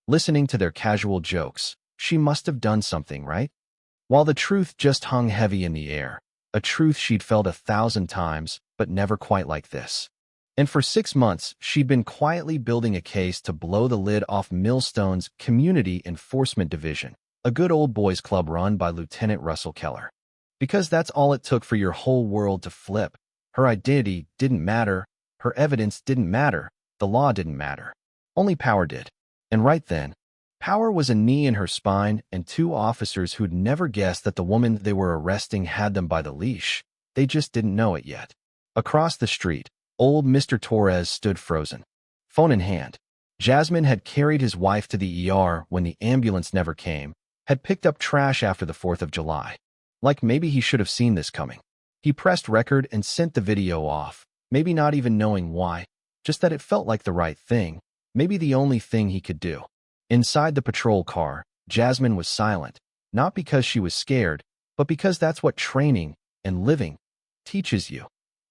listening to their casual jokes. She must have done something, right? While the truth just hung heavy in the air, a truth she'd felt 1,000 times, but never quite like this. And for 6 months, she'd been quietly building a case to blow the lid off Millstone's Community Enforcement Division, a good old boys club run by Lieutenant Russell Keller. Because that's all it took for your whole world to flip. Her identity didn't matter, her evidence didn't matter, the law didn't matter. Only power did. And right then, power was a knee in her spine and 2 officers who'd never guessed that the woman they were arresting had them by the leash. They just didn't know it yet. Across the street, old Mr. Torres stood frozen, phone in hand. Jasmine had carried his wife to the ER when the ambulance never came, had picked up trash after the 4th of July. Like maybe he should have seen this coming. He pressed record and sent the video off, maybe not even knowing why, just that it felt like the right thing, maybe the only thing he could do. Inside the patrol car, Jasmine was silent, not because she was scared, but because that's what training and living teaches you.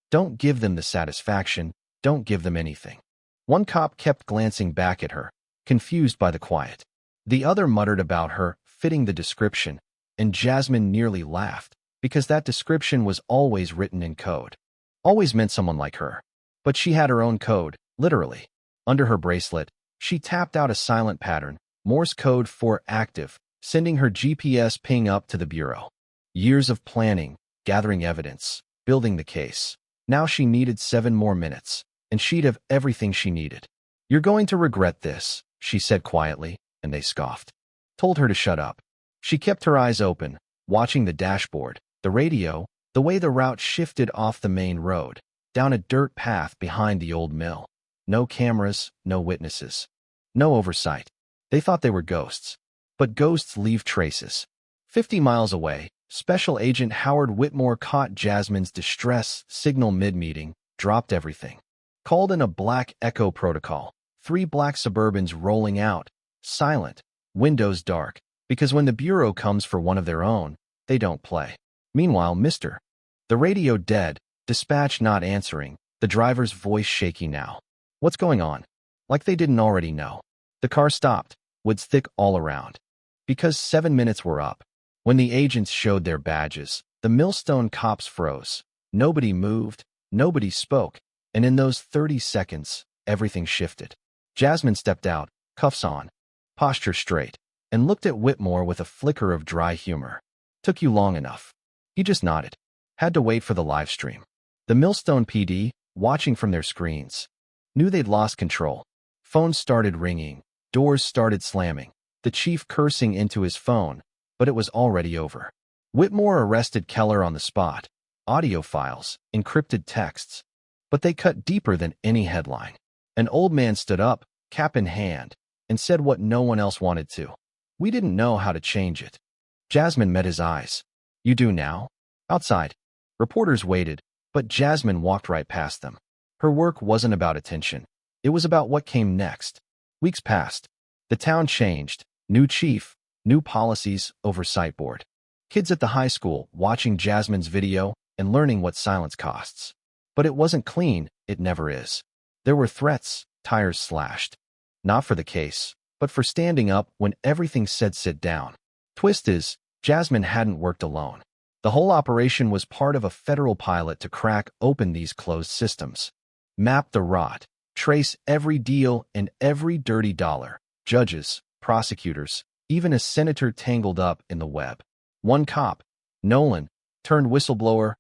Don't give them the satisfaction, don't give them anything. One cop kept glancing back at her, confused by the quiet. The other muttered about her fitting the description, and Jasmine nearly laughed, because that description was always written in code. Always meant someone like her. But she had her own code, literally. Under her bracelet, she tapped out a silent pattern, Morse code for active, sending her GPS ping up to the bureau. Years of planning, gathering evidence, building the case. Now she needed 7 more minutes, and she'd have everything she needed. "You're going to regret this," she said quietly, and they scoffed. Told her to shut up. She kept her eyes open, watching the dashboard, the radio, the way the route shifted off the main road, down a dirt path behind the old mill. No cameras, no witnesses. No oversight. They thought they were ghosts. But ghosts leave traces. 50 miles away, Special Agent Howard Whitmore caught Jasmine's distress signal mid-meeting, dropped everything. Called in a black echo protocol. 3 black Suburbans rolling out, silent, windows dark, because when the bureau comes for one of their own, they don't play. Meanwhile, the radio dead, dispatch not answering, the driver's voice shaky now. What's going on? Like they didn't already know. The car stopped, woods thick all around. Because 7 minutes were up. When the agents showed their badges, the Millstone cops froze. Nobody moved, nobody spoke, and in those 30 seconds, everything shifted. Jasmine stepped out, cuffs on, posture straight, and looked at Whitmore with a flicker of dry humor. "Took you long enough." He just nodded. Had to wait for the live stream. The Millstone PD, watching from their screens, knew they'd lost control. Phones started ringing, doors started slamming, the chief cursing into his phone, but it was already over. Whitmore arrested Keller on the spot. Audio files, encrypted texts. But they cut deeper than any headline. An old man stood up, cap in hand, and said what no one else wanted to. "We didn't know how to change it." Jasmine met his eyes. "You do now?" Outside, reporters waited, but Jasmine walked right past them. Her work wasn't about attention. It was about what came next. Weeks passed. The town changed. New chief, new policies, oversight board. Kids at the high school watching Jasmine's video and learning what silence costs. But it wasn't clean, it never is. There were threats, tires slashed. Not for the case, but for standing up when everything said sit down. Twist is, Jasmine hadn't worked alone. The whole operation was part of a federal pilot to crack open these closed systems. Map the rot. Trace every deal and every dirty dollar. Judges, prosecutors, even a senator tangled up in the web. One cop, Nolan, turned whistleblower.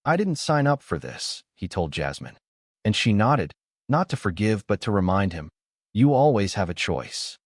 "I didn't sign up for this," he told Jasmine. And she nodded, not to forgive but to remind him, "You always have a choice."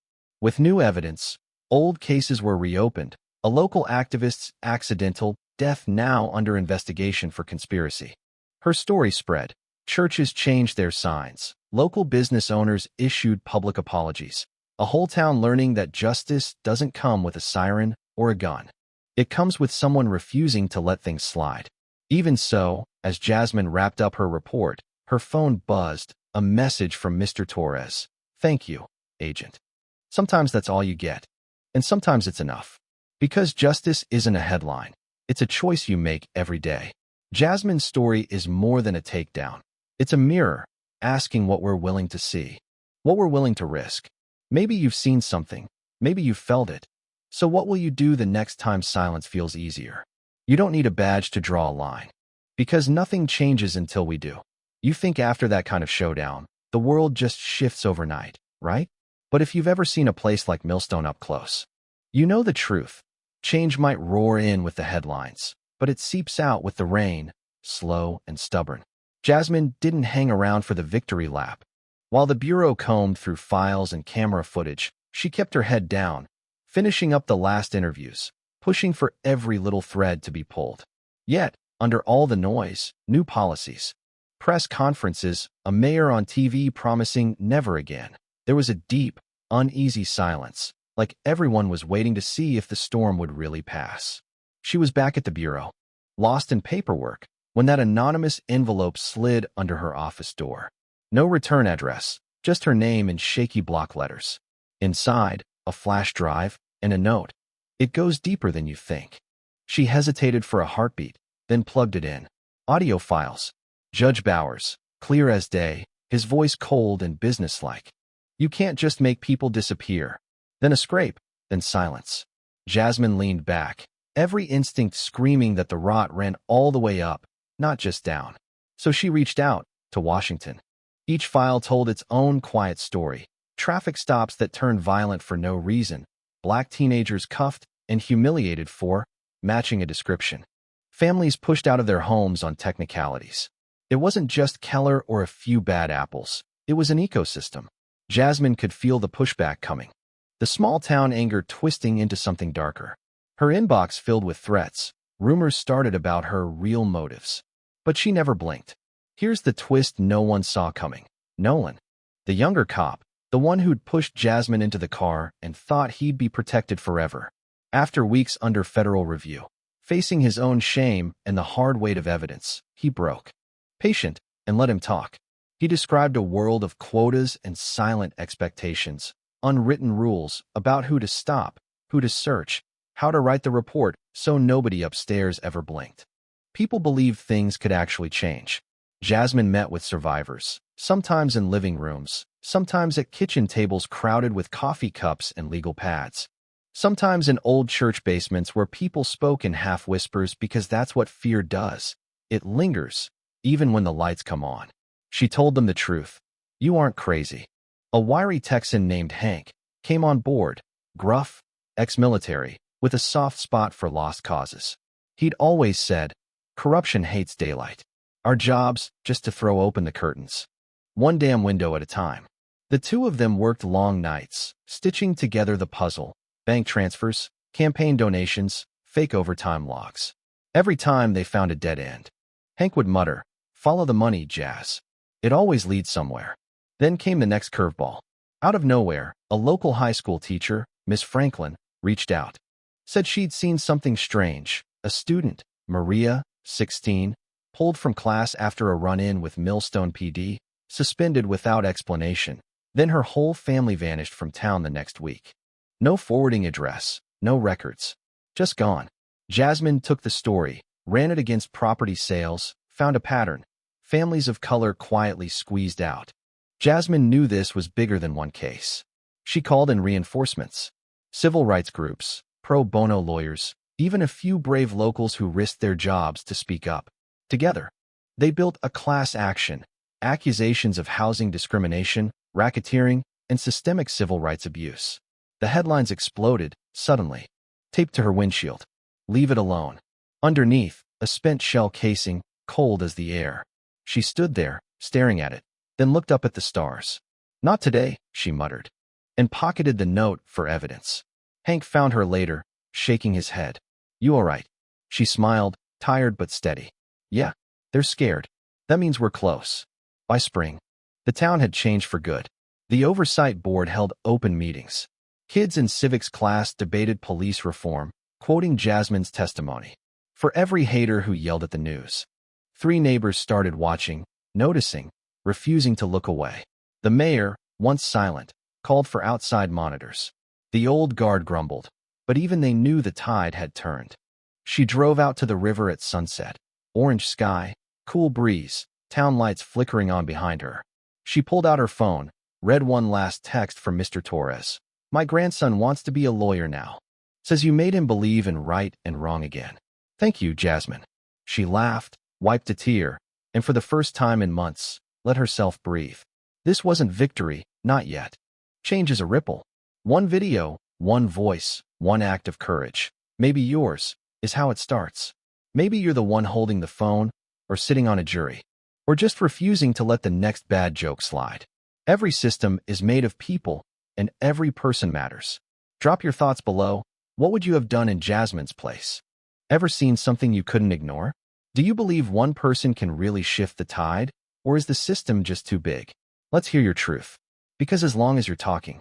With new evidence, old cases were reopened. A local activist's accidental death now under investigation for conspiracy. Her story spread. Churches changed their signs. Local business owners issued public apologies. A whole town learning that justice doesn't come with a siren or a gun. It comes with someone refusing to let things slide. Even so, as Jasmine wrapped up her report, her phone buzzed, a message from Mr. Torres. "Thank you, Agent. Sometimes that's all you get. And sometimes it's enough. Because justice isn't a headline. It's a choice you make every day." Jasmine's story is more than a takedown. It's a mirror, asking what we're willing to see, what we're willing to risk. Maybe you've seen something. Maybe you've felt it. So what will you do the next time silence feels easier? You don't need a badge to draw a line. Because nothing changes until we do. You think after that kind of showdown, the world just shifts overnight, right? But if you've ever seen a place like Millstone up close, you know the truth. Change might roar in with the headlines, but it seeps out with the rain, slow and stubborn. Jasmine didn't hang around for the victory lap. While the bureau combed through files and camera footage, she kept her head down, finishing up the last interviews, pushing for every little thread to be pulled. Yet, under all the noise, new policies, press conferences, a mayor on TV promising never again, there was a deep, uneasy silence, like everyone was waiting to see if the storm would really pass. She was back at the bureau, lost in paperwork, when that anonymous envelope slid under her office door. No return address, just her name in shaky block letters. Inside, a flash drive and a note. It goes deeper than you think. She hesitated for a heartbeat, then plugged it in. Audio files. Judge Bowers, clear as day, his voice cold and businesslike. You can't just make people disappear. Then a scrape, then silence. Jasmine leaned back, every instinct screaming that the rot ran all the way up, not just down. So she reached out to Washington. Each file told its own quiet story. Traffic stops that turned violent for no reason. Black teenagers cuffed and humiliated for matching a description. Families pushed out of their homes on technicalities. It wasn't just Keller or a few bad apples. It was an ecosystem. Jasmine could feel the pushback coming. The small-town anger twisting into something darker. Her inbox filled with threats. Rumors started about her real motives. But she never blinked. Here's the twist no one saw coming. Nolan, the younger cop, the one who'd pushed Jasmine into the car and thought he'd be protected forever. After weeks under federal review, facing his own shame and the hard weight of evidence, he broke. Patient, and let him talk. He described a world of quotas and silent expectations, unwritten rules about who to stop, who to search, how to write the report so nobody upstairs ever blinked. People believed things could actually change. Jasmine met with survivors, sometimes in living rooms, sometimes at kitchen tables crowded with coffee cups and legal pads, sometimes in old church basements where people spoke in half whispers because that's what fear does. It lingers, even when the lights come on. She told them the truth. You aren't crazy. A wiry Texan named Hank came on board, gruff, ex-military, with a soft spot for lost causes. He'd always said, corruption hates daylight. Our job's just to throw open the curtains. One damn window at a time. The two of them worked long nights, stitching together the puzzle, bank transfers, campaign donations, fake overtime logs. Every time they found a dead end, Hank would mutter, follow the money, Jazz. It always leads somewhere. Then came the next curveball. Out of nowhere, a local high school teacher, Miss Franklin, reached out. Said she'd seen something strange. A student, Maria, 16, pulled from class after a run-in with Millstone PD, suspended without explanation. Then her whole family vanished from town the next week. No forwarding address, no records. Just gone. Jasmine took the story, ran it against property sales, found a pattern. Families of color quietly squeezed out. Jasmine knew this was bigger than one case. She called in reinforcements. Civil rights groups, pro bono lawyers, even a few brave locals who risked their jobs to speak up. Together, they built a class action, accusations of housing discrimination, racketeering, and systemic civil rights abuse. The headlines exploded, suddenly. Taped to her windshield. Leave it alone. Underneath, a spent shell casing, cold as the air. She stood there, staring at it, then looked up at the stars. Not today, she muttered, and pocketed the note for evidence. Hank found her later, shaking his head. You all right? She smiled, tired but steady. Yeah, they're scared. That means we're close. By spring, the town had changed for good. The oversight board held open meetings. Kids in civics class debated police reform, quoting Jasmine's testimony. For every hater who yelled at the news, 3 neighbors started watching, noticing, refusing to look away. The mayor, once silent, called for outside monitors. The old guard grumbled, but even they knew the tide had turned. She drove out to the river at sunset. Orange sky, cool breeze, town lights flickering on behind her. She pulled out her phone, Read one last text from Mr. Torres. My grandson wants to be a lawyer now. Says you made him believe in right and wrong again. Thank you, Jasmine. She laughed, wiped a tear, and for the first time in months, let herself breathe. This wasn't victory, not yet. Change is a ripple. One video, one voice, one act of courage, maybe yours, is how it starts. Maybe you're the one holding the phone, or sitting on a jury, or just refusing to let the next bad joke slide. Every system is made of people, and every person matters. Drop your thoughts below. What would you have done in Jasmine's place? Ever seen something you couldn't ignore? Do you believe one person can really shift the tide, or is the system just too big? Let's hear your truth. Because as long as you're talking,